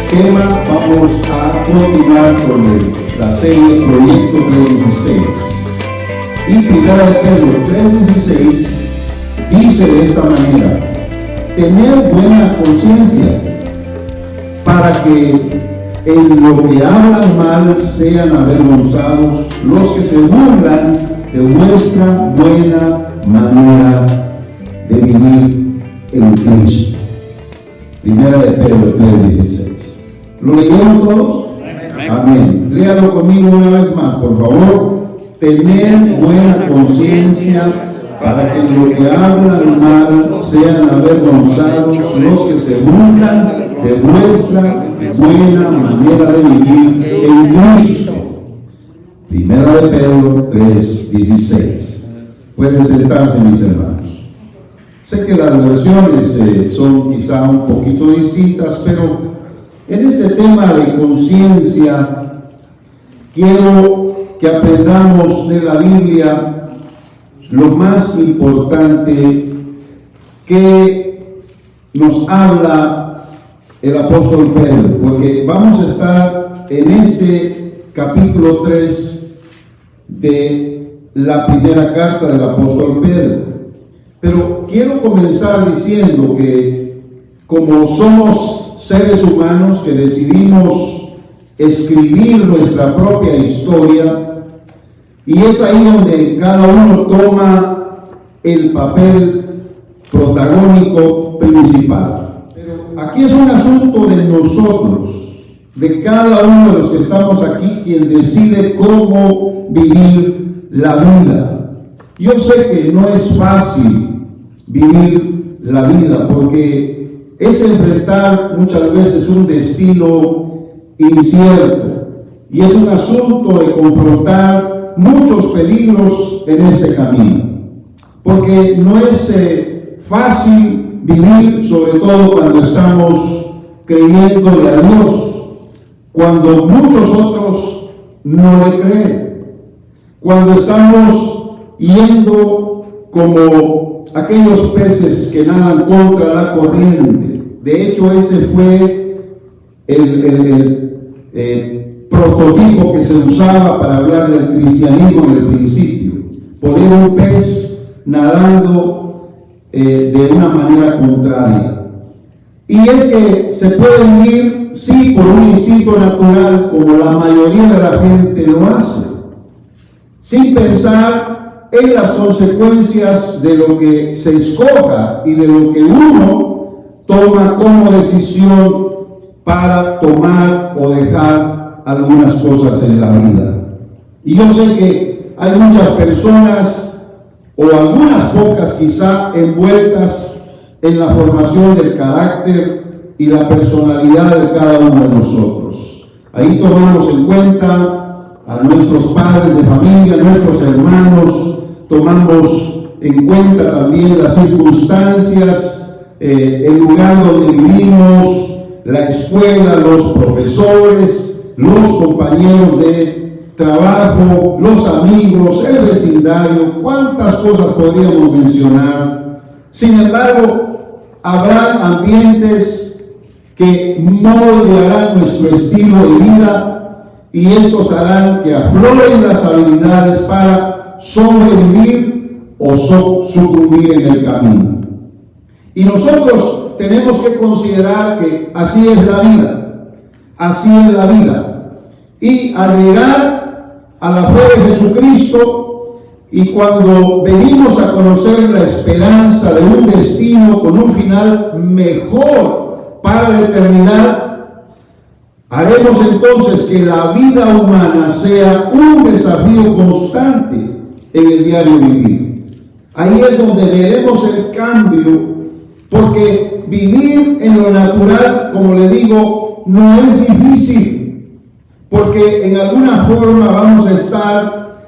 tema vamos a continuar con la serie Proyecto 316. Y Primera de Pedro 3:16 dice de esta manera: tened buena conciencia, para que en lo que hablan mal sean avergonzados los que se burlan de vuestra buena manera de vivir en Cristo. Primera de Pedro 3:16. ¿Lo leyeron todos? Amén. Léalo conmigo una vez más, por favor. Tened buena conciencia, para que en lo que hablan mal sean avergonzados los que se burlan de vuestra buena manera de vivir en Cristo. Primera de Pedro 3:16. Pueden sentarse, mis hermanos. Sé que las versiones son quizá un poquito distintas, pero en este tema de conciencia quiero que aprendamos de la Biblia lo más importante que nos habla el apóstol Pedro, porque vamos a estar en este capítulo 3 de la primera carta del apóstol Pedro. Pero quiero comenzar diciendo que como somos seres humanos que decidimos escribir nuestra propia historia, y es ahí donde cada uno toma el papel protagónico principal. Pero aquí es un asunto de nosotros, de cada uno de los que estamos aquí, quien decide cómo vivir la vida. Yo sé que no es fácil vivir la vida, porque es enfrentar muchas veces un destino incierto, y es un asunto de confrontar muchos peligros en este camino, porque no es fácil vivir, sobre todo cuando estamos creyéndole a Dios, cuando muchos otros no le creen, cuando estamos yendo como aquellos peces que nadan contra la corriente. De hecho, ese fue el prototipo que se usaba para hablar del cristianismo en el principio. Poner un pez nadando de una manera contraria. Y es que se puede vivir, sí, por un instinto natural, como la mayoría de la gente lo hace, sin pensar en las consecuencias de lo que se escoja y de lo que uno toma como decisión para tomar o dejar algunas cosas en la vida. Y yo sé que hay muchas personas, o algunas pocas quizá, envueltas en la formación del carácter y la personalidad de cada uno de nosotros. Ahí tomamos en cuenta a nuestros padres de familia, nuestros hermanos, tomamos en cuenta también las circunstancias, el lugar donde vivimos, la escuela, los profesores, los compañeros de trabajo, los amigos, el vecindario, cuántas cosas podríamos mencionar. Sin embargo, habrá ambientes que moldearán nuestro estilo de vida, y estos harán que afloren las habilidades para sobrevivir o sucumbir en el camino. Y nosotros tenemos que considerar que así es la vida, así es la vida. Y al llegar a la fe de Jesucristo, y cuando venimos a conocer la esperanza de un destino con un final mejor para la eternidad, haremos entonces que la vida humana sea un desafío constante en el diario vivir. Ahí es donde veremos el cambio, porque vivir en lo natural, como le digo, no es difícil, porque en alguna forma vamos a estar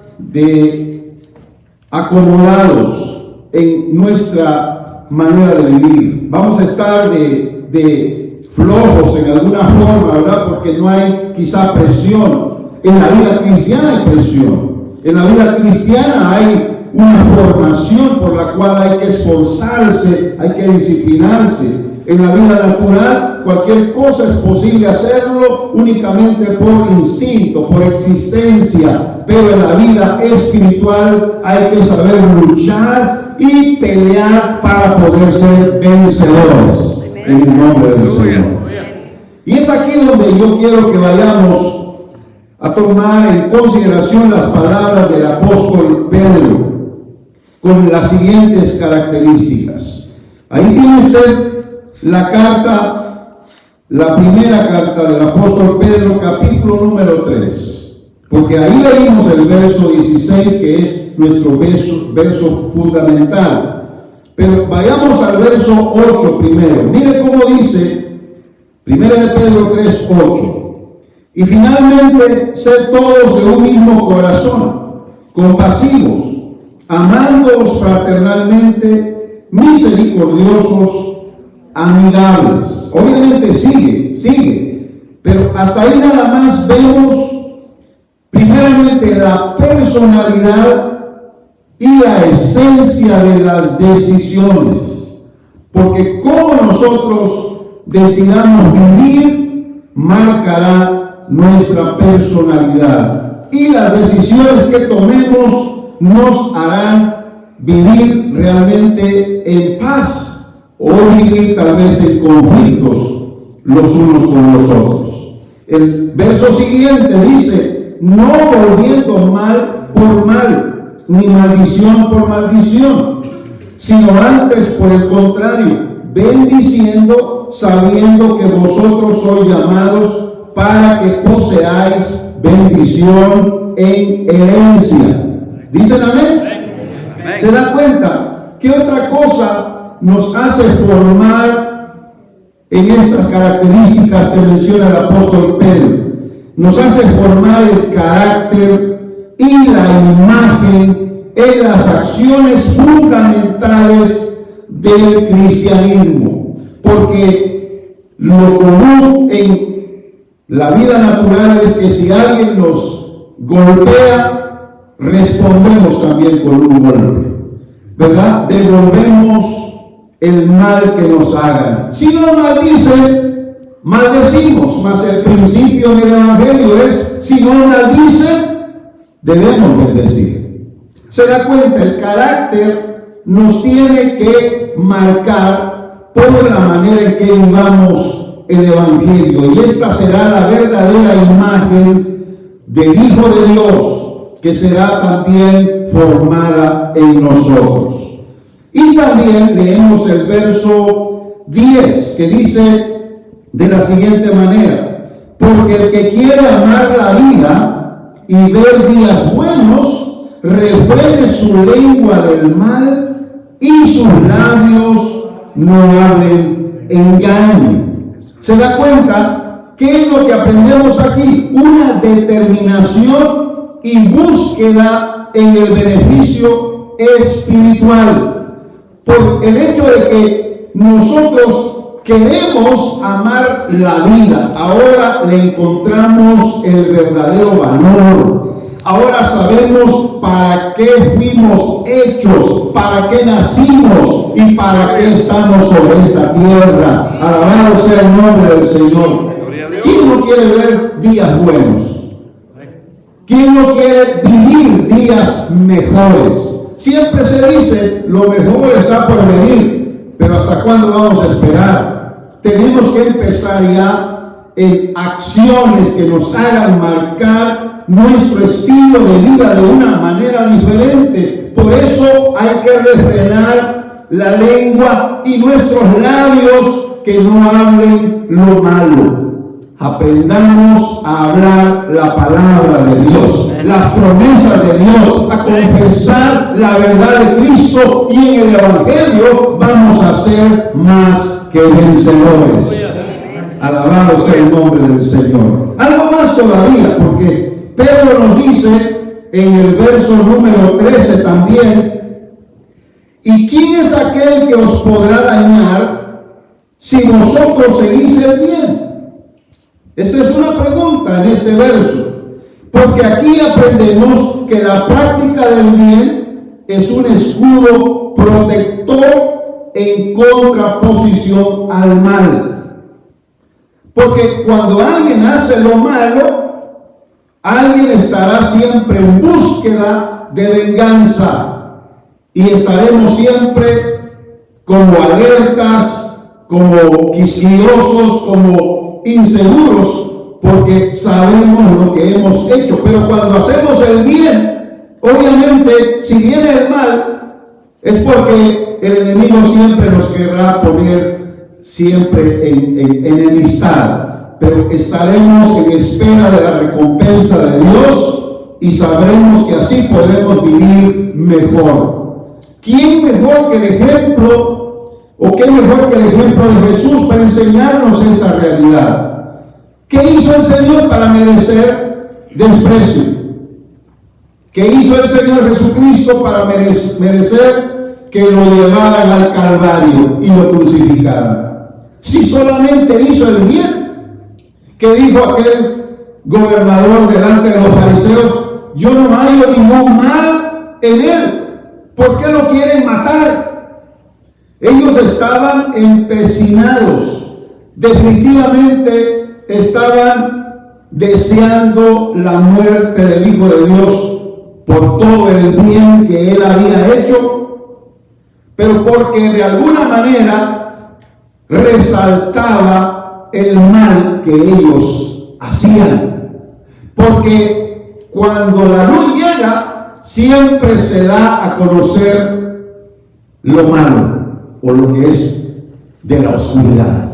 acomodados en nuestra manera de vivir. Vamos a estar de flojos en alguna forma, ¿verdad? Porque no hay quizá presión. En la vida cristiana hay presión. En la vida cristiana hay una formación por la cual hay que esforzarse, hay que disciplinarse. En la vida natural, cualquier cosa es posible hacerlo únicamente por instinto, por existencia, pero en la vida espiritual hay que saber luchar y pelear para poder ser vencedores en el nombre del Señor. Y es aquí donde yo quiero que vayamos a tomar en consideración las palabras del apóstol Pedro con las siguientes características. Ahí tiene usted la carta, la primera carta del apóstol Pedro, capítulo número 3, porque ahí leímos el verso 16, que es nuestro verso fundamental. Pero vayamos al verso 8 primero. Mire cómo dice, primera de Pedro 3, 8. Y finalmente, sed todos de un mismo corazón, compasivos, amándoos fraternalmente, misericordiosos, amigables. Obviamente sigue, pero hasta ahí nada más vemos primeramente la personalidad y la esencia de las decisiones, porque cómo nosotros decidamos vivir marcará nuestra personalidad, y las decisiones que tomemos nos harán vivir realmente en paz o vivir tal vez en conflictos los unos con los otros. El verso siguiente dice, no volviendo mal por mal, ni maldición por maldición, sino antes por el contrario, bendiciendo, sabiendo que vosotros sois llamados para que poseáis bendición en herencia. ¿Dicen amén? ¿Se da cuenta? ¿Qué otra cosa nos hace formar en estas características que menciona el apóstol Pedro? Nos hace formar el carácter y la imagen en las acciones fundamentales del cristianismo. Porque lo común en la vida natural es que si alguien nos golpea, respondemos también con un golpe, ¿verdad? Devolvemos el mal que nos hagan. Si no maldicen, maldecimos, mas el principio del evangelio es, si no maldicen, debemos bendecir. Se da cuenta, el carácter nos tiene que marcar por la manera en que vivamos el evangelio, y esta será la verdadera imagen del Hijo de Dios, que será también formada en nosotros. Y también leemos el verso 10, que dice de la siguiente manera, porque el que quiere amar la vida y ver días buenos, refrene su lengua del mal y sus labios no hablen engaño. ¿Se da cuenta? ¿Qué es lo que aprendemos aquí? Una determinación y búsqueda en el beneficio espiritual. Por el hecho de que nosotros queremos amar la vida, ahora le encontramos el verdadero valor. Ahora sabemos para qué fuimos hechos, para qué nacimos y para qué estamos sobre esta tierra. Alabado sea el nombre del Señor. ¿Quién no quiere ver días buenos? ¿Quién no quiere vivir días mejores? Siempre se dice, lo mejor está por venir, pero ¿hasta cuándo vamos a esperar? Tenemos que empezar ya en acciones que nos hagan marcar nuestro estilo de vida de una manera diferente. Por eso hay que refrenar la lengua y nuestros labios que no hablen lo malo. Aprendamos a hablar la palabra de Dios, las promesas de Dios, a confesar la verdad de Cristo, y en el evangelio vamos a ser más que vencedores. Alabado sea el nombre del Señor. Algo más todavía, porque Pedro nos dice en el verso número 13 también, ¿y quién es aquel que os podrá dañar si vosotros seguís el bien? Esa es una pregunta en este verso, porque aquí aprendemos que la práctica del bien es un escudo protector en contraposición al mal. Porque cuando alguien hace lo malo, alguien estará siempre en búsqueda de venganza y estaremos siempre como alertas, como quisquillosos, como inseguros, porque sabemos lo que hemos hecho. Pero cuando hacemos el bien, obviamente, si viene el mal, es porque el enemigo siempre nos querrá poner siempre en enemistad. Pero estaremos en espera de la recompensa de Dios y sabremos que así podremos vivir mejor. ¿Quién mejor que el ejemplo, o qué mejor que el ejemplo de Jesús para enseñarnos esa realidad? ¿Qué hizo el Señor para merecer desprecio? ¿Qué hizo el Señor Jesucristo para merecer que lo llevaran al Calvario y lo crucificaran? Si solamente hizo el bien, que dijo aquel gobernador delante de los fariseos: yo no hallo ningún mal en él, ¿por qué lo quieren matar? Ellos estaban empecinados, definitivamente estaban deseando la muerte del Hijo de Dios por todo el bien que él había hecho, pero porque de alguna manera resaltaba el mal que ellos hacían. Porque cuando la luz llega, siempre se da a conocer lo malo o lo que es de la oscuridad.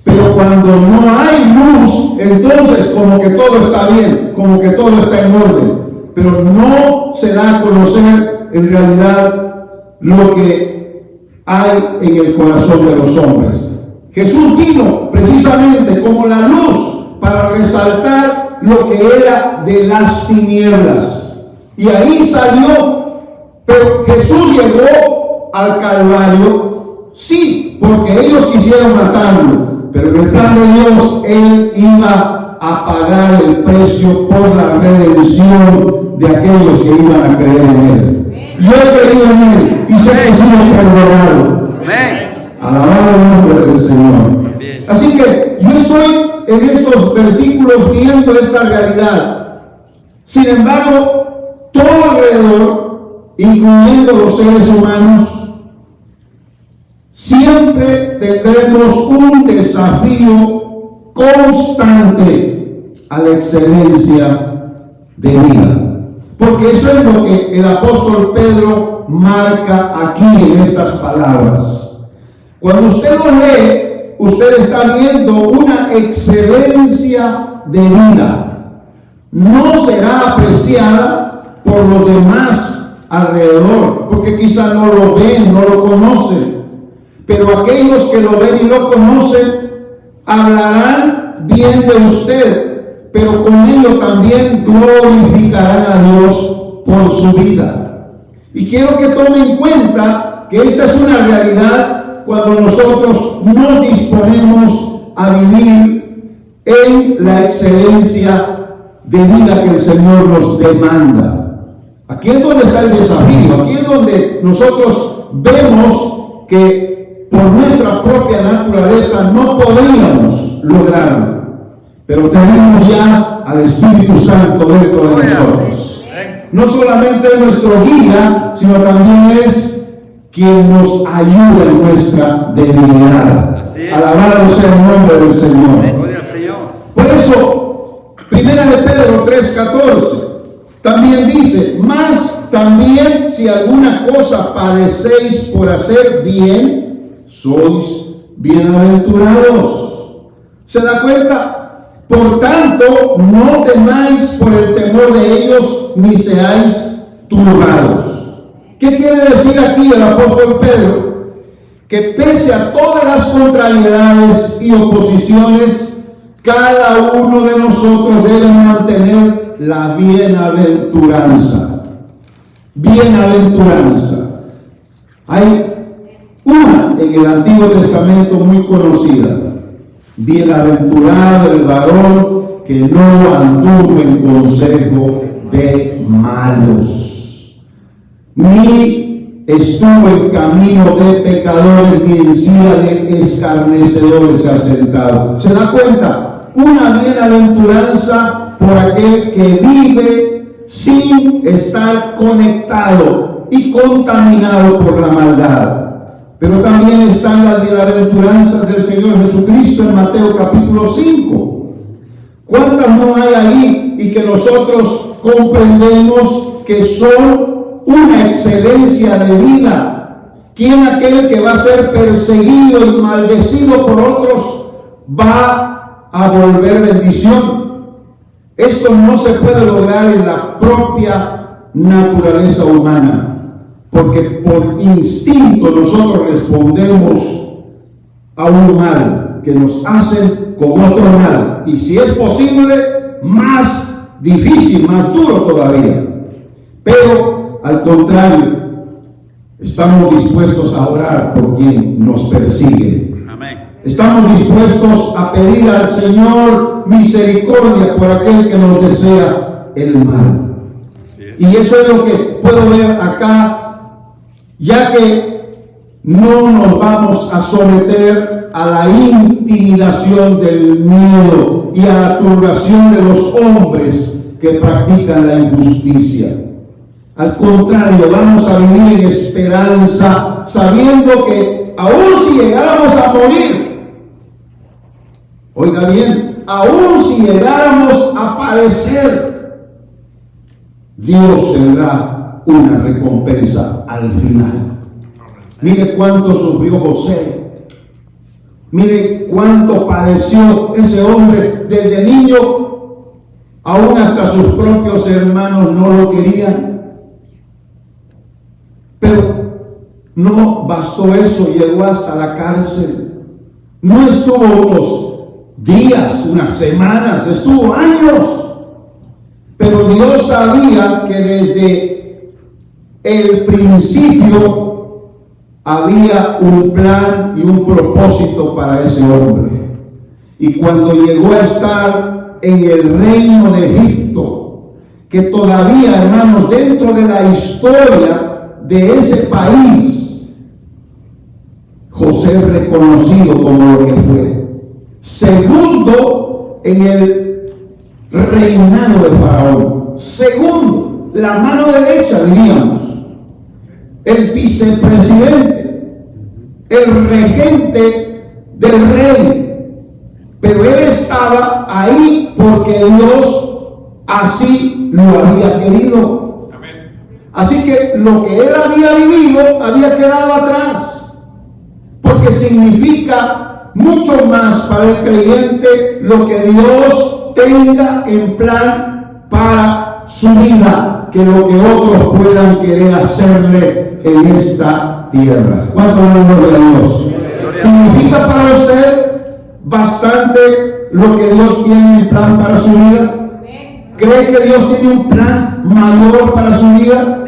Pero cuando no hay luz, entonces como que todo está bien, como que todo está en orden, pero no se da a conocer en realidad lo que hay en el corazón de los hombres. Jesús vino precisamente como la luz para resaltar lo que era de las tinieblas. Y ahí salió. Pero Jesús llegó al Calvario, sí, porque ellos quisieron matarlo. Pero en el plan de Dios, Él iba a pagar el precio por la redención de aquellos que iban a creer en Él. Yo he creído en Él y sé que he sido perdonado. Amén. Alabado el nombre del Señor. Bien. Así que yo estoy en estos versículos viendo esta realidad. Sin embargo, todo alrededor, incluyendo los seres humanos, siempre tendremos un desafío constante a la excelencia de vida. Porque eso es lo que el apóstol Pedro marca aquí en estas palabras. Cuando usted lo lee, usted está viendo una excelencia de vida. No será apreciada por los demás alrededor, porque quizá no lo ven, no lo conocen. Pero aquellos que lo ven y lo conocen, hablarán bien de usted, pero con ello también glorificarán a Dios por su vida. Y quiero que tomen en cuenta que esta es una realidad cuando nosotros nos disponemos a vivir en la excelencia de vida que el Señor nos demanda. Aquí es donde está el desafío, aquí es donde nosotros vemos que por nuestra propia naturaleza no podríamos lograrlo, pero tenemos ya al Espíritu Santo dentro de nosotros. No solamente es nuestro guía, sino también es quien nos ayuda en nuestra debilidad. Alabado sea el nombre del Señor. Por eso, primera de Pedro 3:14 también dice: mas también si alguna cosa padecéis por hacer bien, sois bienaventurados. ¿Se da cuenta? Por tanto, no temáis por el temor de ellos, ni seáis turbados. ¿Qué quiere decir aquí el apóstol Pedro? Que pese a todas las contrariedades y oposiciones, cada uno de nosotros debe mantener la bienaventuranza. Bienaventuranza. Hay una en el Antiguo Testamento muy conocida: bienaventurado el varón que no anduvo en consejo de malos, ni estuvo en camino de pecadores y en silla de escarnecedores se ha sentado. ¿Se da cuenta? Una bienaventuranza por aquel que vive sin estar conectado y contaminado por la maldad. Pero también están las bienaventuranzas del Señor Jesucristo en Mateo capítulo 5. ¿Cuántas no hay ahí y que nosotros comprendemos que son una excelencia de vida? ¿Quién aquel que va a ser perseguido y maldecido por otros va a volver bendición? Esto no se puede lograr en la propia naturaleza humana, porque por instinto nosotros respondemos a un mal que nos hacen con otro mal, y si es posible, más difícil, más duro todavía. Pero al contrario, estamos dispuestos a orar por quien nos persigue. Amén. Estamos dispuestos a pedir al Señor misericordia por aquel que nos desea el mal. Y eso es lo que puedo ver acá, ya que no nos vamos a someter a la intimidación del miedo y a la turbación de los hombres que practican la injusticia. Al contrario, vamos a vivir en esperanza, sabiendo que aun si llegáramos a morir, oiga bien, aun si llegáramos a padecer, Dios tendrá una recompensa al final. Mire cuánto sufrió José. Mire cuánto padeció ese hombre desde niño. Aún hasta sus propios hermanos no lo querían. Pero no bastó eso, llegó hasta la cárcel. No estuvo unos días, unas semanas, estuvo años. Pero Dios sabía que desde el principio había un plan y un propósito para ese hombre. Y cuando llegó a estar en el reino de Egipto, que todavía, hermanos, dentro de la historia de ese país, José es reconocido como lo que fue. Segundo en el reinado de Faraón. Segundo, la mano derecha, diríamos. El vicepresidente, el regente del rey. Pero él estaba ahí porque Dios así lo había querido. Amén. Así que lo que él había vivido había quedado atrás, porque significa mucho más para el creyente lo que Dios tenga en plan para su vida que lo que otros puedan querer hacerle en esta tierra. ¿Cuánto honor de Dios? ¿Significa para usted bastante lo que Dios tiene en plan para su vida? ¿Cree que Dios tiene un plan mayor para su vida?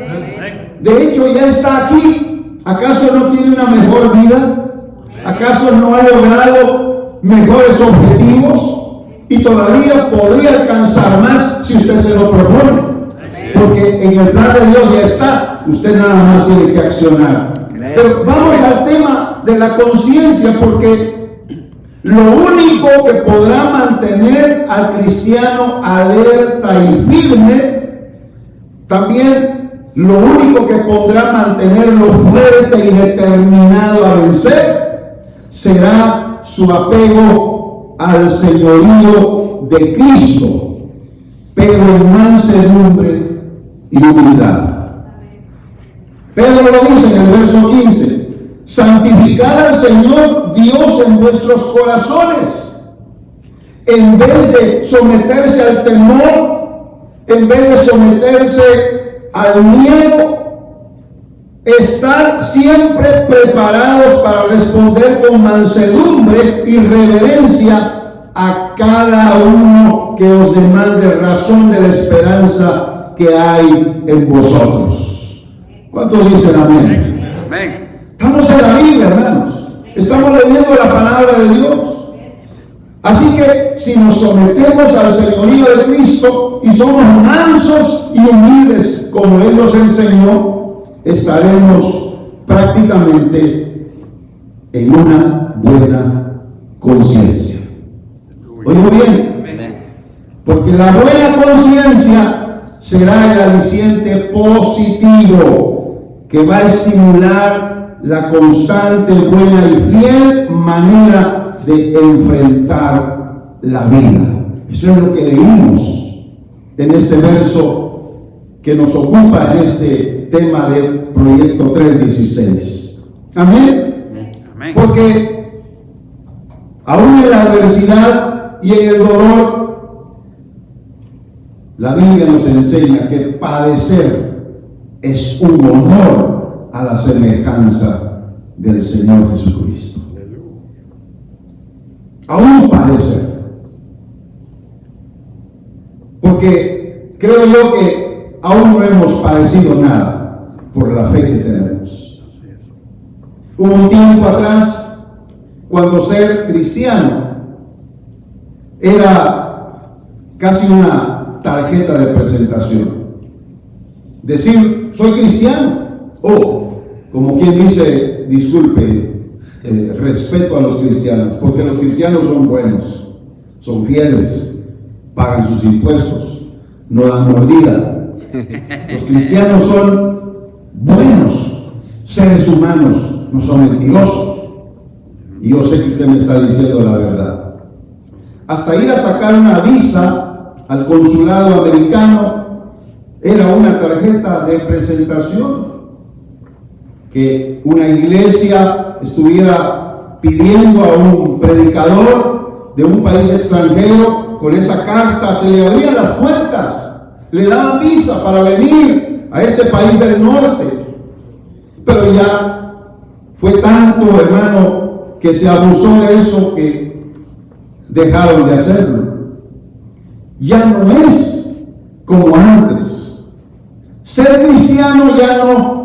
De hecho, ya está aquí. ¿Acaso no tiene una mejor vida? ¿Acaso no ha logrado mejores objetivos? Y todavía podría alcanzar más si usted se lo propone. Porque en el plan de Dios ya está. Usted nada más tiene que accionar. Pero vamos al tema de la conciencia, porque lo único que podrá mantener al cristiano alerta y firme, también lo único que podrá mantenerlo fuerte y determinado a vencer, será su apego al señorío de Cristo, pero en mansedumbre y humildad. Pedro lo dice en el verso 15: santificad al Señor Dios en vuestros corazones. En vez de someterse al temor, en vez de someterse al miedo, estar siempre preparados para responder con mansedumbre y reverencia a cada uno que os demande razón de la esperanza que hay en vosotros. ¿Cuántos dicen amén? Amén. Estamos en la Biblia, hermanos. Estamos leyendo la palabra de Dios. Así que si nos sometemos al señorío de Cristo y somos mansos y humildes como Él nos enseñó, estaremos prácticamente en una buena conciencia. ¿Oigo bien? Porque la buena conciencia será el aliciente positivo que va a estimular la constante, buena y fiel manera de enfrentar la vida. Eso es lo que leímos en este verso que nos ocupa en este tema del Proyecto 316. Amén. Amén. Porque aún en la adversidad y en el dolor, la Biblia nos enseña que padecer es un honor a la semejanza del Señor Jesucristo. Aún padecer. Porque creo yo que aún no hemos padecido nada por la fe que tenemos. Hubo un tiempo atrás cuando ser cristiano era casi una tarjeta de presentación. Decir, soy cristiano, o como quien dice, disculpe, respeto a los cristianos, porque los cristianos son buenos, son fieles, pagan sus impuestos, no dan mordida. Los cristianos son buenos seres humanos, no son mentirosos. Y yo sé que usted me está diciendo la verdad. Hasta ir a sacar una visa al consulado americano era una tarjeta de presentación. Que una iglesia estuviera pidiendo a un predicador de un país extranjero, con esa carta se le abrían las puertas, le daban visa para venir a este país del norte. Pero ya fue tanto, hermano, que se abusó de eso que dejaron de hacerlo. Ya no es como antes. Ser cristiano ya no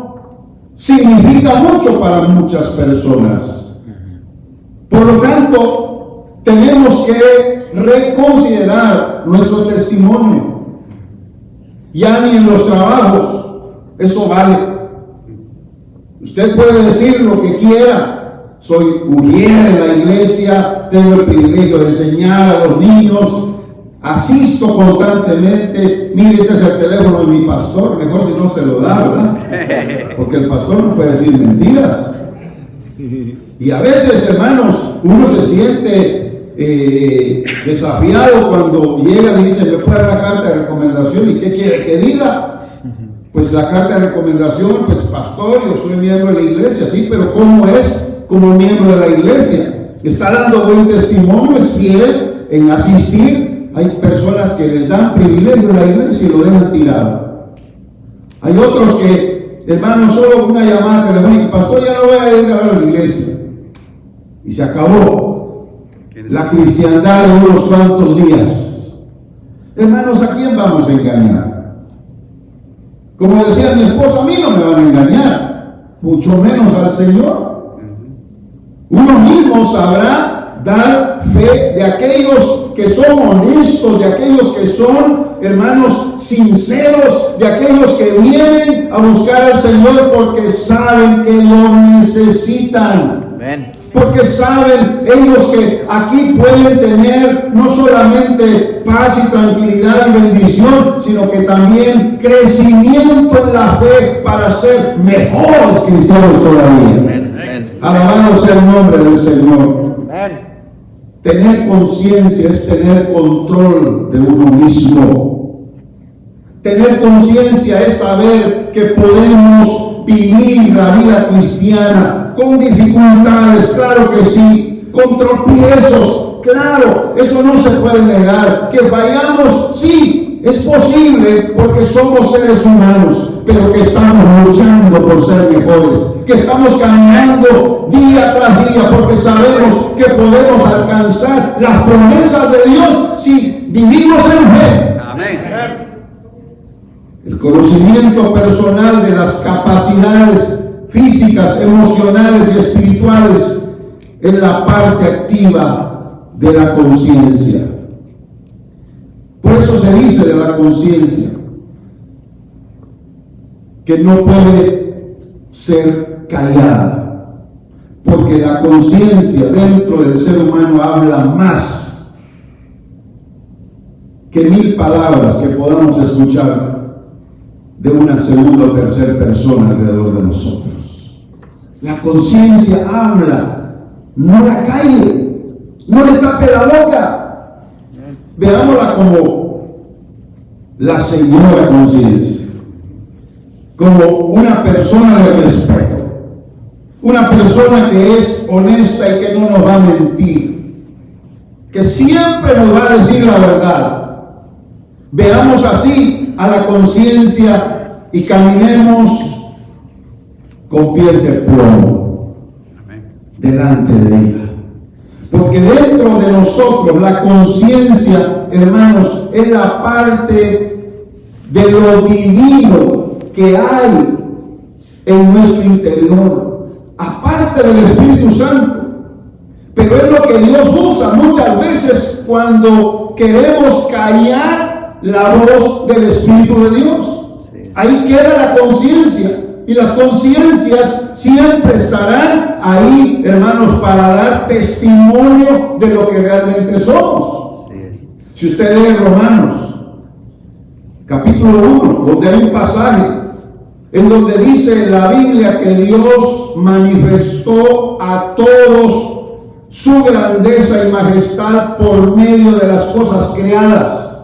significa mucho para muchas personas. Por lo tanto, tenemos que reconsiderar nuestro testimonio. Ya ni en los trabajos eso vale. Usted puede decir lo que quiera. Soy ujier en la iglesia, tengo el privilegio de enseñar a los niños, asisto constantemente. Mire, este es el teléfono de mi pastor, mejor si no se lo da, ¿verdad? Porque el pastor no puede decir mentiras. Y a veces, hermanos, uno se siente desafiado cuando llega y dice, me puede dar una carta de recomendación, ¿y qué quiere que diga? Pues la carta de recomendación, pues pastor, yo soy miembro de la iglesia, sí, pero ¿cómo es como miembro de la iglesia? ¿Está dando buen testimonio? ¿Es fiel en asistir? Hay personas que les dan privilegio en la iglesia y lo dejan tirado. Hay otros que, hermano, solo una llamada telefónica, pastor, ya no voy a ir a la iglesia. Y se acabó la cristiandad de unos cuantos días. Hermanos, ¿a quién vamos a engañar? Como decía mi esposa, a mí no me van a engañar, mucho menos al Señor. Uno mismo sabrá dar fe de aquellos que son honestos, de aquellos que son, hermanos, sinceros, de aquellos que vienen a buscar al Señor porque saben que lo necesitan. Amén. Porque saben ellos que aquí pueden tener no solamente paz y tranquilidad y bendición, sino que también crecimiento en la fe para ser mejores cristianos todavía. Amén. Alabado sea el nombre del Señor. Amén. Tener conciencia es tener control de uno mismo. Tener conciencia es saber que podemos vivir la vida cristiana con dificultades, claro que sí, con tropiezos, claro, eso no se puede negar. Que fallamos, sí, es posible porque somos seres humanos, pero que estamos luchando por ser mejores, que estamos caminando día tras día porque sabemos que podemos alcanzar las promesas de Dios si vivimos en fe. Amén. El conocimiento personal de las capacidades físicas, emocionales y espirituales es la parte activa de la conciencia. Por eso se dice de la conciencia que no puede ser callada, porque la conciencia dentro del ser humano habla más que 1000 palabras que podamos escuchar de una segunda o tercera persona alrededor de nosotros. La conciencia habla, no la calle, no le tape la boca. Veámosla como la señora conciencia, como una persona de respeto, una persona que es honesta y que no nos va a mentir, que siempre nos va a decir la verdad. Veamos así a la conciencia y caminemos con pies de plomo delante de ella. Porque dentro de nosotros la conciencia, hermanos, es la parte de lo divino que hay en nuestro interior, aparte del Espíritu Santo. Pero es lo que Dios usa muchas veces cuando queremos callar la voz del Espíritu de Dios. Ahí queda la conciencia. Y las conciencias siempre estarán ahí, hermanos, para dar testimonio de lo que realmente somos. Si usted lee Romanos, capítulo 1, donde hay un pasaje en donde dice la Biblia que Dios manifestó a todos su grandeza y majestad por medio de las cosas creadas.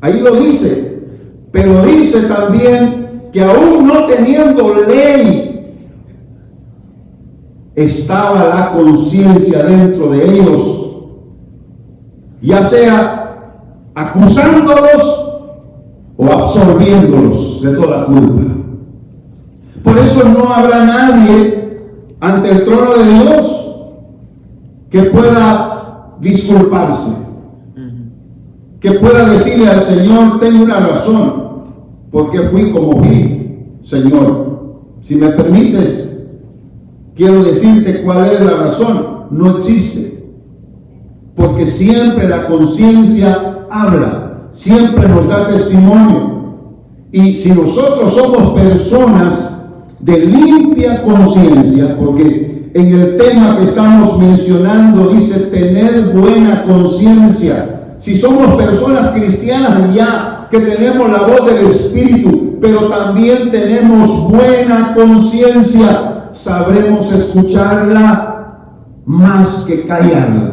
Ahí lo dice, pero dice también que aún no teniendo ley, estaba la conciencia dentro de ellos, ya sea acusándolos o absorbiéndolos de toda culpa. Por eso no habrá nadie ante el trono de Dios que pueda disculparse, que pueda decirle al Señor: tengo una razón, porque fui como fui, Señor. Si me permites, quiero decirte cuál es la razón. No existe, porque siempre la conciencia habla, siempre nos da testimonio. Y si nosotros somos personas de limpia conciencia, porque en el tema que estamos mencionando dice tener buena conciencia. Si somos personas cristianas ya, que tenemos la voz del Espíritu, pero también tenemos buena conciencia, sabremos escucharla más que callarla.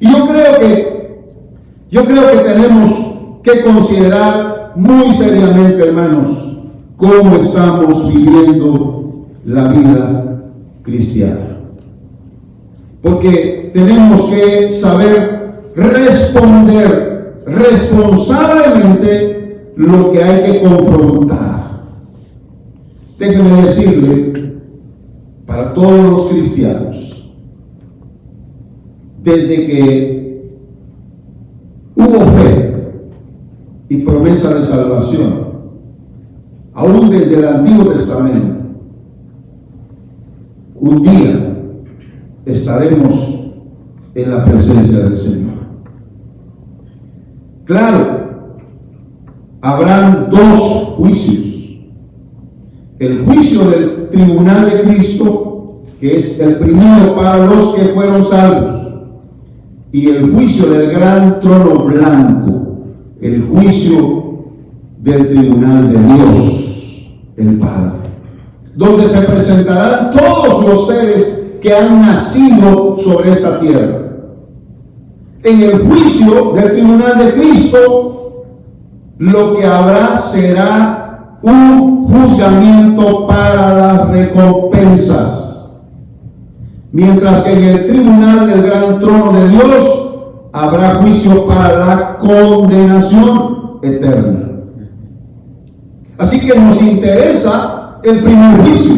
Y yo creo que tenemos que considerar muy seriamente, hermanos, cómo estamos viviendo la vida cristiana. Porque tenemos que saber responder responsablemente lo que hay que confrontar. Déjeme decirle, para todos los cristianos, desde que hubo fe y promesa de salvación, aún desde el Antiguo Testamento, un día estaremos en la presencia del Señor. Claro, habrán dos juicios: el juicio del tribunal de Cristo, que es el primero para los que fueron salvos, y el juicio del gran trono blanco, el juicio del tribunal de Dios, el Padre, donde se presentarán todos los seres que han nacido sobre esta tierra. En el juicio del tribunal de Cristo, lo que habrá será un juzgamiento para las recompensas, mientras que en el tribunal del gran trono de Dios habrá juicio para la condenación eterna. Así que nos interesa el primer juicio,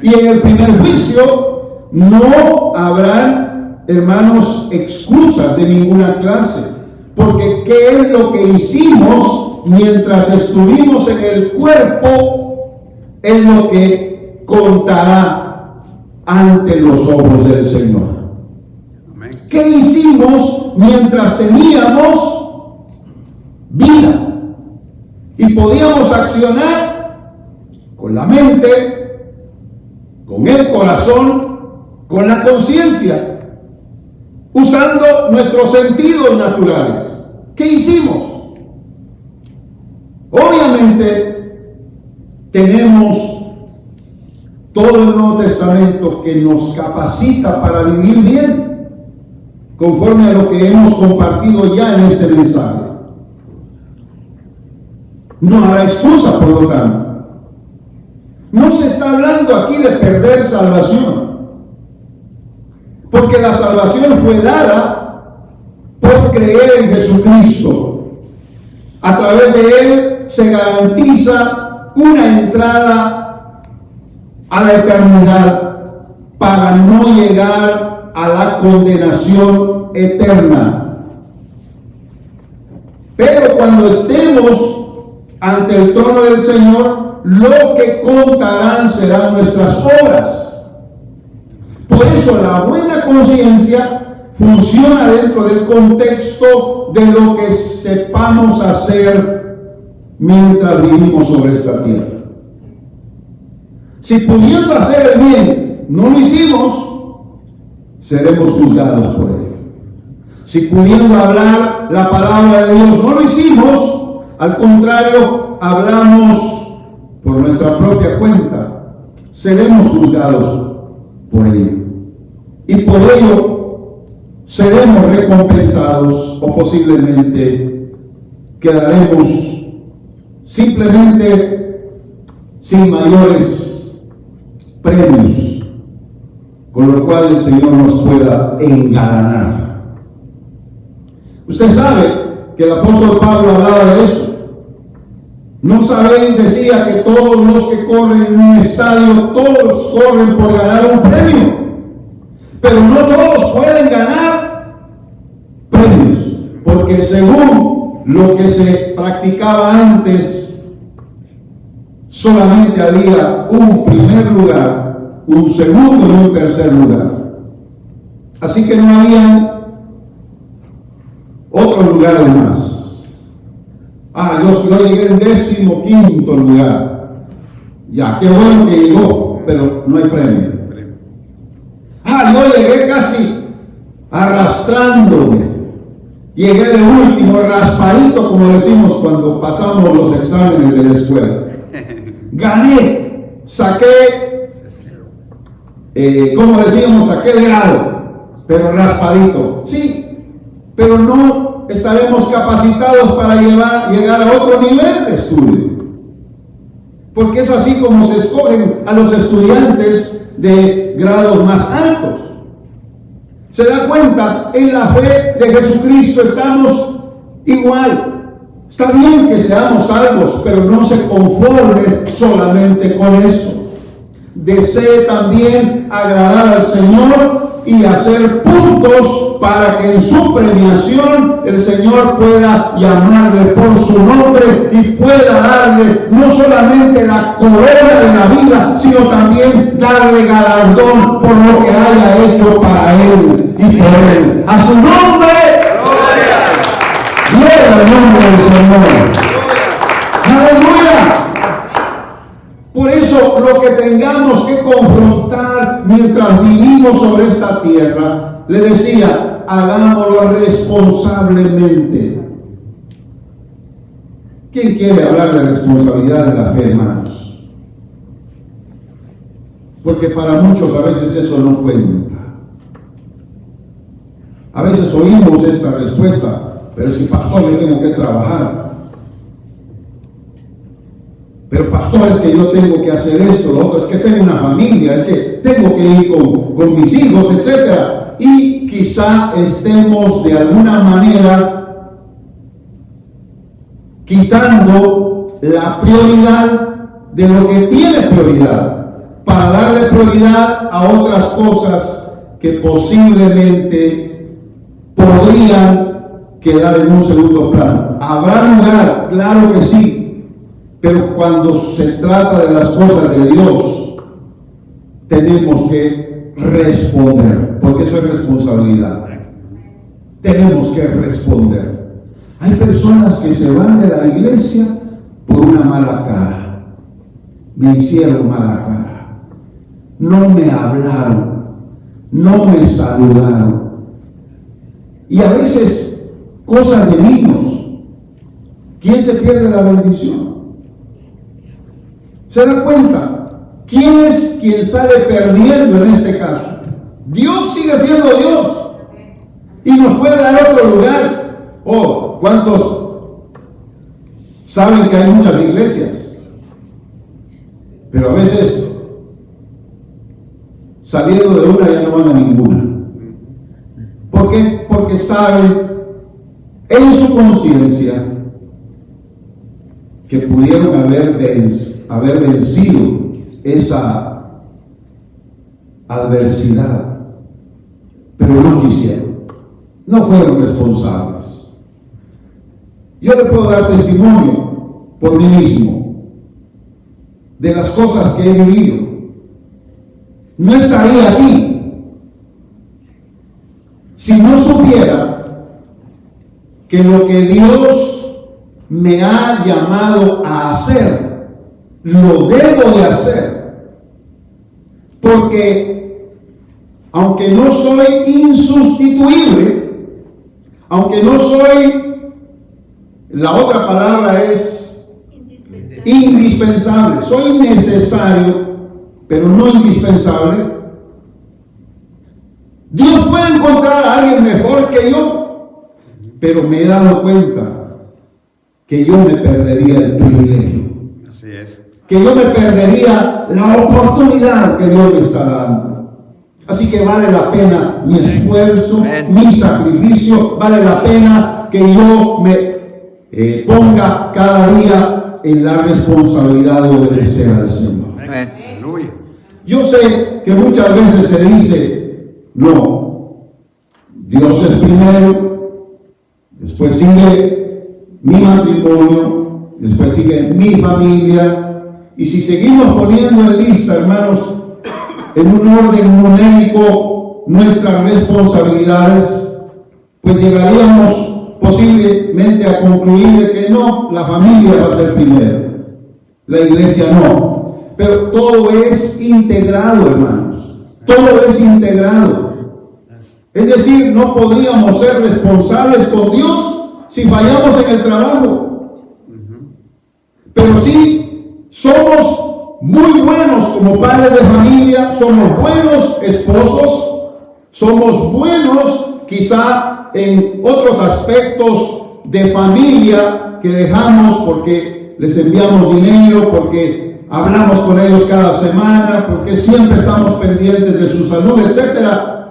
y en el primer juicio no habrá, hermanos, excusas de ninguna clase, porque ¿qué es lo que hicimos mientras estuvimos en el cuerpo? Es lo que contará ante los ojos del Señor. Amén. ¿Qué hicimos mientras teníamos vida y podíamos accionar con la mente, con el corazón, con la conciencia, usando nuestros sentidos naturales. ¿Qué hicimos? Obviamente tenemos todo el Nuevo Testamento que nos capacita para vivir bien, conforme a lo que hemos compartido ya en este mensaje. No habrá excusa, por lo tanto. No se está hablando aquí de perder salvación, porque la salvación fue dada por creer en Jesucristo. A través de Él se garantiza una entrada a la eternidad para no llegar a la condenación eterna. Pero cuando estemos ante el trono del Señor, lo que contarán serán nuestras obras. Por eso la buena conciencia funciona dentro del contexto de lo que sepamos hacer mientras vivimos sobre esta tierra. Si pudiendo hacer el bien no lo hicimos, seremos juzgados por ello. Si pudiendo hablar la palabra de Dios no lo hicimos, al contrario, hablamos por nuestra propia cuenta, seremos juzgados por ello. Y por ello seremos recompensados o posiblemente quedaremos simplemente sin mayores premios, con lo cual el Señor nos pueda engalanar. Usted sabe que el apóstol Pablo hablaba de eso. ¿No sabéis, decía, que todos los que corren en un estadio, todos corren por ganar un premio? Pero no todos pueden ganar premios, porque según lo que se practicaba antes, solamente había un primer lugar, un segundo y un tercer lugar. Así que no había otros lugares más. Yo llegué en 15º lugar. Ya, qué bueno que llegó, pero no hay premio. Yo llegué casi arrastrándome. Llegué de último, raspadito, como decimos cuando pasamos los exámenes de la escuela. Gané, saqué, como decíamos, saqué el grado, pero raspadito. Sí, pero no estaremos capacitados para llegar a otro nivel de estudio, porque es así como se escogen a los estudiantes de grados más altos. Se da cuenta, en la fe de Jesucristo estamos igual. Está bien que seamos salvos, pero no se conforme solamente con eso. Desee también agradar al Señor y hacer puntos para que en su premiación el Señor pueda llamarle por su nombre y pueda darle no solamente la corona de la vida, sino también darle galardón por lo que haya hecho para Él y por Él. A su nombre, gloria al nombre del Señor. ¡Aleluya! Por eso lo que tengamos que confrontar mientras vivimos sobre esta tierra, le decía, hagámoslo responsablemente. ¿Quién quiere hablar de responsabilidad de la fe, hermanos? Porque para muchos a veces eso no cuenta. A veces oímos esta respuesta, pero es que pastor, yo tengo que trabajar. Pero pastor, es que yo tengo que hacer esto, lo otro, es que tengo una familia, es que tengo que ir con mis hijos, etc. Y quizá estemos de alguna manera quitando la prioridad de lo que tiene prioridad, para darle prioridad a otras cosas que posiblemente podrían quedar en un segundo plano. ¿Habrá lugar? Claro que sí. Pero cuando se trata de las cosas de Dios, tenemos que responder, porque eso es responsabilidad. Tenemos que responder. Hay personas que se van de la iglesia por una mala cara. me hicieron mala cara, no me hablaron, no me saludaron. Y a veces cosas de niños. ¿Quién se pierde la bendición? ¿Se da cuenta? ¿Quién es quien sale perdiendo en este caso? Dios sigue siendo Dios y nos puede dar otro lugar. Oh, ¿cuántos saben que hay muchas iglesias? Pero a veces saliendo de una ya no van a ninguna. ¿Por qué? Porque saben en su conciencia que pudieron haber vencido esa adversidad, pero no quisieron, no fueron responsables. Yo le puedo dar testimonio por mí mismo de las cosas que he vivido. No estaría aquí si no supiera que lo que Dios me ha llamado a hacer, lo debo de hacer, porque aunque no soy insustituible, aunque no soy, la otra palabra es indispensable, soy necesario, pero no indispensable. Dios puede encontrar a alguien mejor que yo, pero me he dado cuenta que yo me perdería el privilegio. Así es. Que yo me perdería la oportunidad que Dios me está dando. Así que vale la pena mi esfuerzo, mi sacrificio, vale la pena que yo me ponga cada día en la responsabilidad de obedecer al Señor. Aleluya. Yo sé que muchas veces se dice, no, Dios es primero, después sigue mi matrimonio, después sigue mi familia, y si seguimos poniendo en lista, hermanos, en un orden numérico nuestras responsabilidades, pues llegaríamos posiblemente a concluir de que no, la familia va a ser primero, la iglesia no, pero todo es integrado, hermanos, todo es integrado. Es decir, no podríamos ser responsables con Dios si fallamos en el trabajo, pero sí somos muy buenos como padres de familia, somos buenos esposos, somos buenos quizá en otros aspectos de familia que dejamos porque les enviamos dinero, porque hablamos con ellos cada semana, porque siempre estamos pendientes de su salud, etcétera,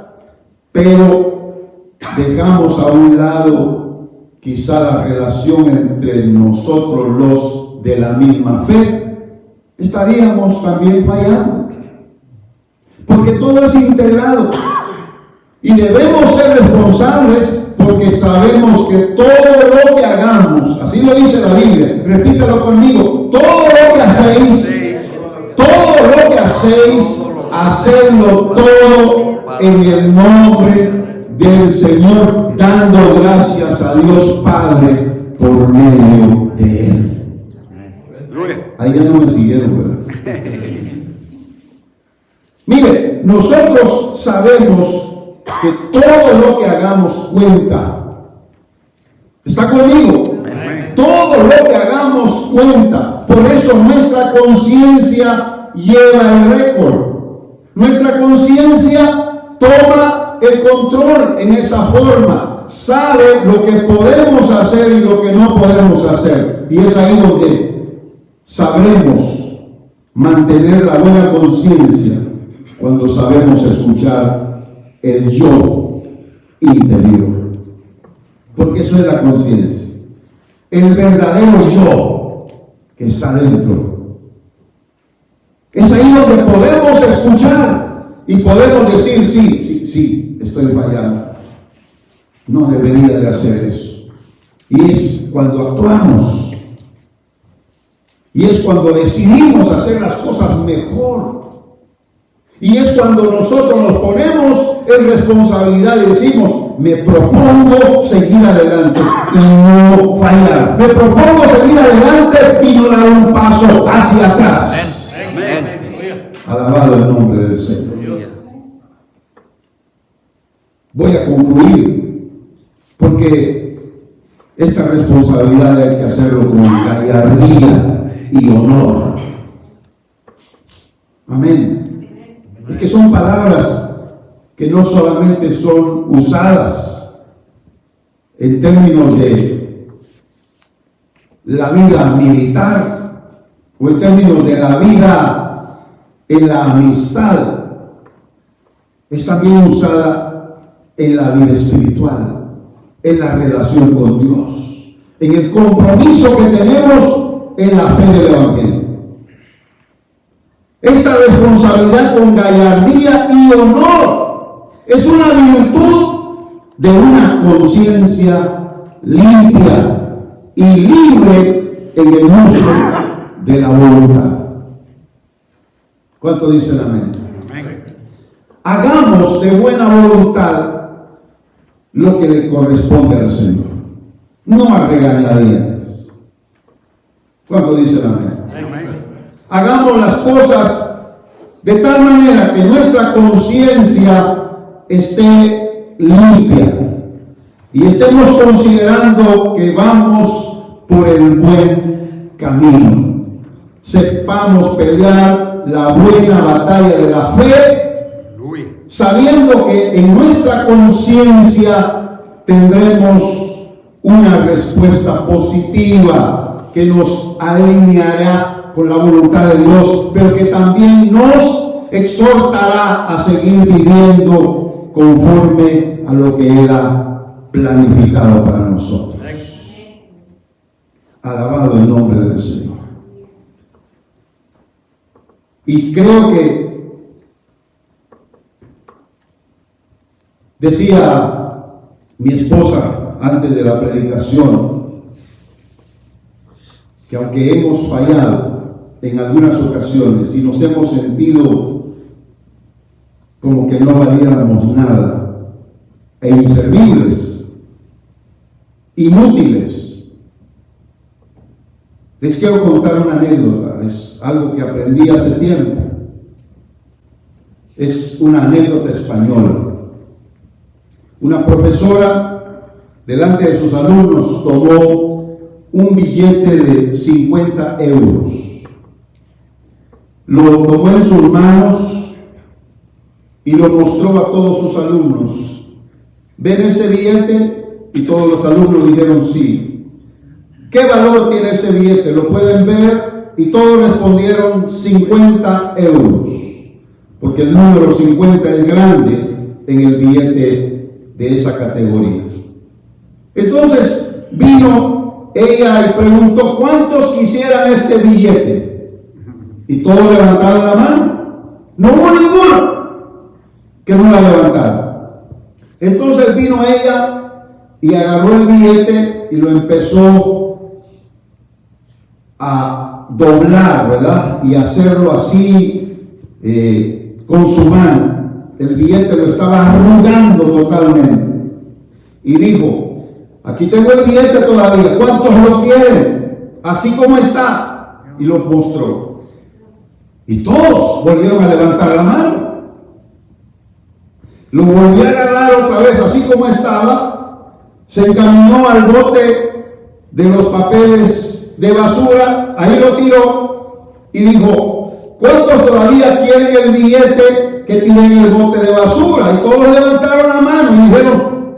pero dejamos a un lado quizá la relación entre nosotros los de la misma fe, estaríamos también fallando. Porque todo es integrado. Y debemos ser responsables porque sabemos que todo lo que hagamos, así lo dice la Biblia, repítalo conmigo, todo lo que hacéis, hacedlo todo en el nombre del Señor, dando gracias a Dios Padre por medio de Él. Ahí ya no me siguieron, ¿verdad? Mire, nosotros sabemos que todo lo que hagamos cuenta. ¿Está conmigo? Todo lo que hagamos cuenta. Por eso nuestra conciencia lleva el récord. Nuestra conciencia toma el control en esa forma. Sabe lo que podemos hacer y lo que no podemos hacer. Y es ahí donde sabremos mantener la buena conciencia cuando sabemos escuchar el yo interior. Porque eso es la conciencia. El verdadero yo que está dentro. Es ahí donde podemos escuchar y podemos decir, sí, estoy fallando. No debería de hacer eso. Y es cuando actuamos. Y es cuando decidimos hacer las cosas mejor. Y es cuando nosotros nos ponemos en responsabilidad y decimos, me propongo seguir adelante y no fallar. Me propongo seguir adelante y no dar un paso hacia atrás. Alabado el nombre del Señor. Voy a concluir, porque esta responsabilidad hay que hacerlo con gallardía y honor. Amén. Es que son palabras que no solamente son usadas en términos de la vida militar o en términos de la vida en la amistad, es también usada en la vida espiritual, en la relación con Dios, en el compromiso que tenemos en la fe del Evangelio. Esta responsabilidad con gallardía y honor es una virtud de una conciencia limpia y libre en el uso de la voluntad. ¿Cuánto dicen amén? Hagamos de buena voluntad lo que le corresponde al Señor, no a regañadientes. ¿Cuánto dicen amén? Hagamos las cosas de tal manera que nuestra conciencia esté limpia y estemos considerando que vamos por el buen camino. Sepamos pelear la buena batalla de la fe, sabiendo que en nuestra conciencia tendremos una respuesta positiva que nos alineará con la voluntad de Dios, pero que también nos exhortará a seguir viviendo conforme a lo que Él ha planificado para nosotros. Alabado el nombre del Señor. Y creo que decía mi esposa antes de la predicación que aunque hemos fallado en algunas ocasiones y nos hemos sentido como que no valiéramos nada e inservibles, inútiles, les quiero contar una anécdota. Es algo que aprendí hace tiempo. Es una anécdota española. Una profesora delante de sus alumnos tomó un billete de 50 euros. Lo tomó en sus manos y lo mostró a todos sus alumnos. ¿Ven este billete? Y todos los alumnos dijeron sí. ¿Qué valor tiene este billete? ¿Lo pueden ver? Y todos respondieron 50 euros. Porque el número 50 es grande en el billete de esa categoría. Entonces vino ella y preguntó: ¿cuántos quisieran este billete? Y todos levantaron la mano. No hubo ninguno que no la levantara. Entonces vino ella y agarró el billete y lo empezó a doblar, ¿verdad? Y hacerlo así con su mano. El billete lo estaba arrugando totalmente. Y dijo: aquí tengo el billete todavía, ¿cuántos lo quieren? Así como está. Y lo mostró. Y todos volvieron a levantar la mano. Lo volvió a agarrar otra vez así como estaba. Se encaminó al bote de los papeles de basura. Ahí lo tiró y dijo: ¿cuántos todavía quieren el billete que tiene en el bote de basura? Y todos levantaron la mano y dijeron: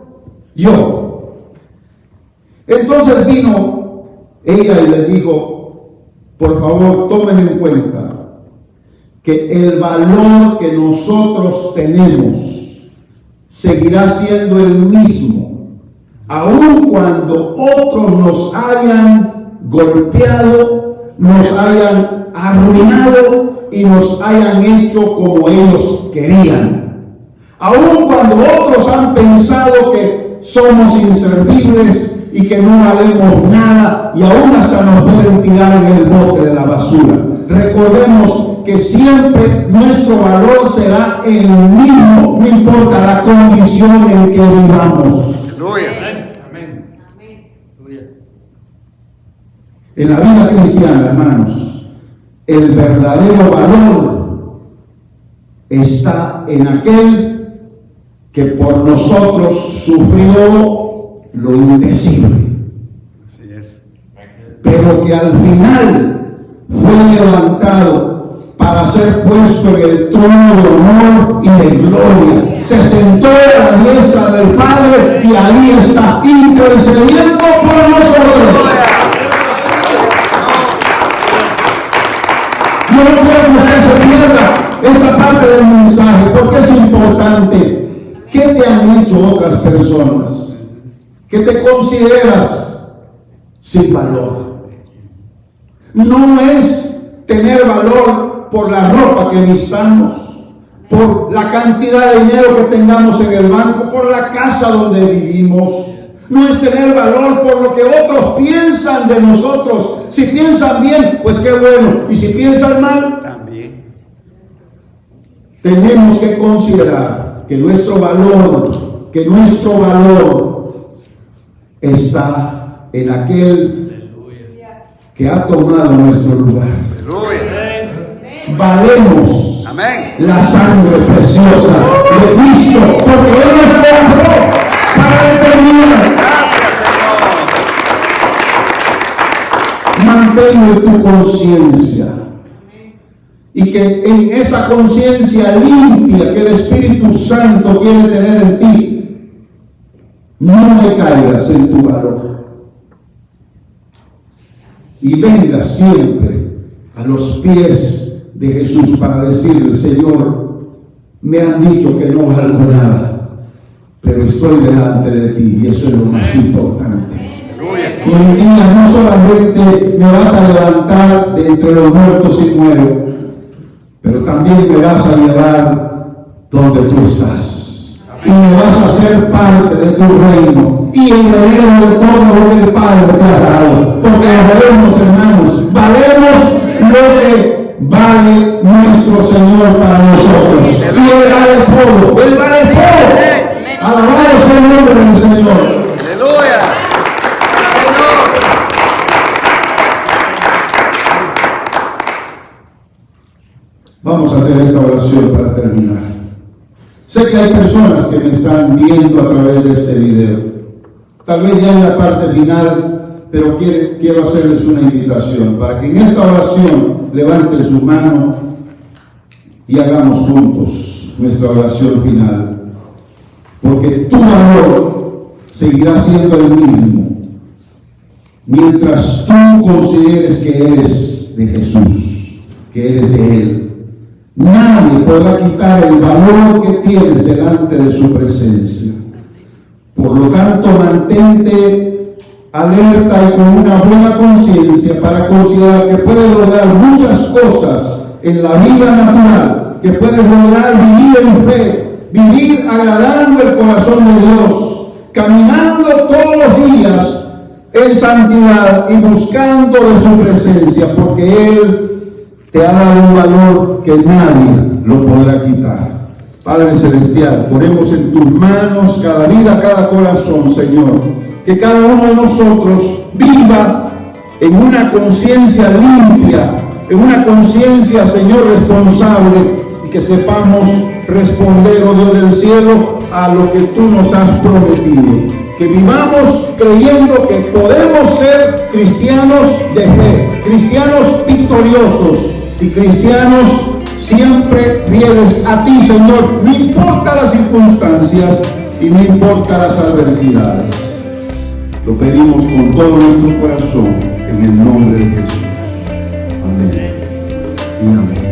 yo. Entonces vino ella y les dijo: por favor, tomen en cuenta que el valor que nosotros tenemos seguirá siendo el mismo, aun cuando otros nos hayan golpeado, nos hayan arruinado y nos hayan hecho como ellos querían. Aun cuando otros han pensado que somos inservibles y que no valemos nada y aún hasta nos pueden tirar en el bote de la basura. Recordemos que siempre nuestro valor será el mismo, no importa la condición en que vivamos. Amén. En la vida cristiana, hermanos, el verdadero valor está en aquel que por nosotros sufrió lo indecible, Así es. pero que al final fue levantado para ser puesto en el trono de honor y de gloria. Se sentó a la diestra del Padre y ahí está intercediendo por nosotros. Yo no quiero que usted se pierda esta parte del mensaje porque es importante. ¿Qué te han hecho otras personas? ¿Que te consideras sin valor? No es tener valor por la ropa que vistamos, por la cantidad de dinero que tengamos en el banco, por la casa donde vivimos. No es tener valor por lo que otros piensan de nosotros. Si piensan bien, pues qué bueno. Y si piensan mal, También. tenemos que considerar que nuestro valor está en aquel que ha tomado nuestro lugar. Aleluya. Valemos Amén. la sangre preciosa de Cristo, porque Él nos compró para determinar. Gracias, Señor. Mantén tu conciencia y que en esa conciencia limpia que el Espíritu Santo quiere tener en ti, no me caigas en tu valor y venga siempre a los pies de Jesús para decirle: Señor, me han dicho que no valgo nada, pero estoy delante de ti y eso es lo más importante. Aleluya. Y hoy día no solamente me vas a levantar de entre los muertos y muero, pero también me vas a llevar donde tú estás. Y me vas a hacer parte de tu reino. Y heredero de todo lo que el Padre te ha dado. Porque valemos, hermanos, valemos lo que vale nuestro Señor para nosotros. Y Él vale todo. Él vale todo. Alabado sea el nombre del Señor. Aleluya. Señor. Vamos a hacer esta oración para terminar. Sé que hay personas que me están viendo a través de este video. Tal vez ya en la parte final, pero quiero hacerles una invitación para que en esta oración levanten su mano y hagamos juntos nuestra oración final. Porque tu valor seguirá siendo el mismo mientras tú consideres que eres de Jesús, que eres de Él. Nadie podrá quitar el valor que tienes delante de su presencia. Por lo tanto, mantente alerta y con una buena conciencia para considerar que puedes lograr muchas cosas en la vida natural, que puedes lograr vivir en fe, vivir agradando el corazón de Dios, caminando todos los días en santidad y buscando de su presencia, porque Él te ha dado un valor que nadie lo podrá quitar. Padre Celestial, ponemos en tus manos cada vida, cada corazón, Señor. Que cada uno de nosotros viva en una conciencia limpia, en una conciencia, Señor, responsable, y que sepamos responder, oh Dios del cielo, a lo que tú nos has prometido. Que vivamos creyendo que podemos ser cristianos de fe, cristianos victoriosos y cristianos siempre fieles a ti, Señor, no importa las circunstancias y no importa las adversidades. Lo pedimos con todo nuestro corazón en el nombre de Jesús. Amén y amén.